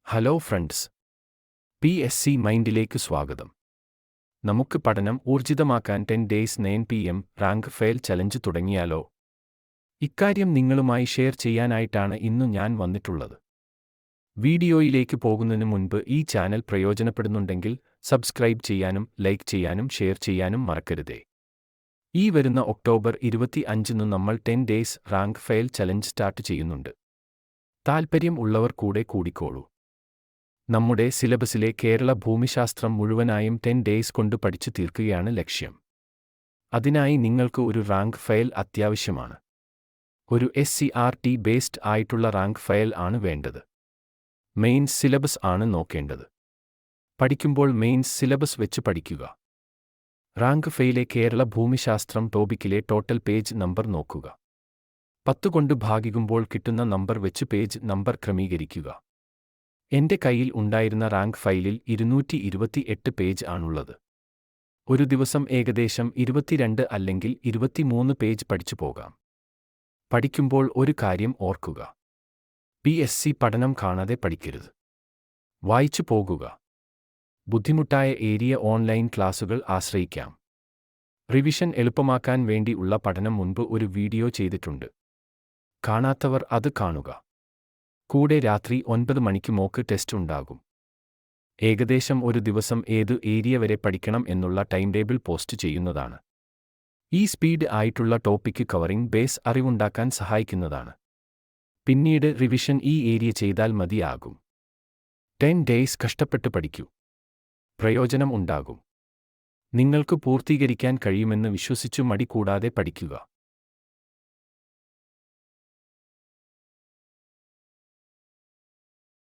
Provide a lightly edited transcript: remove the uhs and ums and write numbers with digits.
Hello friends, PSC മൈൻഡിലേക്ക് സ്വാഗതം. നമുക്ക് പഠനം ഊർജിതമാക്കാൻ 10 days 9 PM rank fail challenge തുടങ്ങിയാലോ? ഇക്കാര്യം നിങ്ങളുമായി ഷെയർ ചെയ്യാനായിട്ടാണ് ഇന്നു ഞാൻ വന്നിട്ടുള്ളത്. വീഡിയോയിലേക്ക് പോകുന്നതിന് മുൻപ് ഈ ചാനൽ പ്രയോജനപ്പെടുന്നുണ്ടെങ്കിൽ സബ്സ്ക്രൈബ് ചെയ്യാനും ലൈക്ക് ചെയ്യാനും ഷെയർ ചെയ്യാനും മറക്കരുതേ. ഈ വരുന്ന ഒക്ടോബർ 25 നമ്മൾ 10 days rank fail challenge start ചെയ്യുന്നുണ്ട്. താൽപ്പര്യം ഉള്ളവർ കൂടിക്കോളൂ. നമ്മുടെ സിലബസിലെ കേരള ഭൂമിശാസ്ത്രം മുഴുവനായും 10 days കൊണ്ട് പഠിച്ചു തീർക്കുകയാണ് ലക്ഷ്യം. അതിനായി നിങ്ങൾക്ക് ഒരു റാങ്ക് ഫയൽ അത്യാവശ്യമാണ്. ഒരു SCERT ബേസ്ഡ് ആയിട്ടുള്ള റാങ്ക് ഫയൽ ആണ് വേണ്ടത്. മെയിൻസ് സിലബസ് ആണ് നോക്കേണ്ടത്. പഠിക്കുമ്പോൾ മെയിൻസ് സിലബസ് വെച്ച് പഠിക്കുക. റാങ്ക് ഫെയിലെ കേരള ഭൂമിശാസ്ത്രം ടോപ്പിക്കിലെ ടോട്ടൽ പേജ് നമ്പർ നോക്കുക. 10 കൊണ്ട് ഭാഗിക്കുമ്പോൾ കിട്ടുന്ന നമ്പർ വെച്ച് പേജ് നമ്പർ ക്രമീകരിക്കുക. എന്റെ കയ്യിൽ ഉണ്ടായിരുന്ന റാങ്ക് ഫയലിൽ 228 പേജ് ആണുള്ളത്. ഒരു ദിവസം ഏകദേശം 22 അല്ലെങ്കിൽ 23 പേജ് പഠിച്ചു പോകാം. പഠിക്കുമ്പോൾ ഒരു കാര്യം ഓർക്കുക. PSC പഠനം കാണാതെ പഠിക്കരുത്. വായിച്ചു പോകുക. ബുദ്ധിമുട്ടായ ഏരിയ ഓൺലൈൻ ക്ലാസുകൾ ആശ്രയിക്കാം. റിവിഷൻ എളുപ്പമാക്കാൻ വേണ്ടി ഉള്ള പഠനം മുൻപ് ഒരു വീഡിയോ ചെയ്തിട്ടുണ്ട്. കാണാത്തവർ അത് കാണുക. കൂടെ രാത്രി 9 മണിക്ക് മോക്ക് ടെസ്റ്റ് ഉണ്ടാകും. ഏകദേശം ഒരു ദിവസം ഏതു ഏരിയ വരെ പഠിക്കണം എന്നുള്ള ടൈം ടേബിൾ പോസ്റ്റ് ചെയ്യുന്നതാണ്. ഈ സ്പീഡ് ആയിട്ടുള്ള ടോപ്പിക്ക് കവറിംഗ് ബേസ് അറിവുണ്ടാക്കാൻ സഹായിക്കുന്നതാണ്. പിന്നീട് റിവിഷൻ ഈ ഏരിയ ചെയ്താൽ മതിയാകും. 10 days കഷ്ടപ്പെട്ട് പഠിക്കൂ. പ്രയോജനം ഉണ്ടാകും. നിങ്ങൾക്ക് പൂർത്തീകരിക്കാൻ കഴിയുമെന്ന് വിശ്വസിച്ചു മടി കൂടാതെ പഠിക്കുക.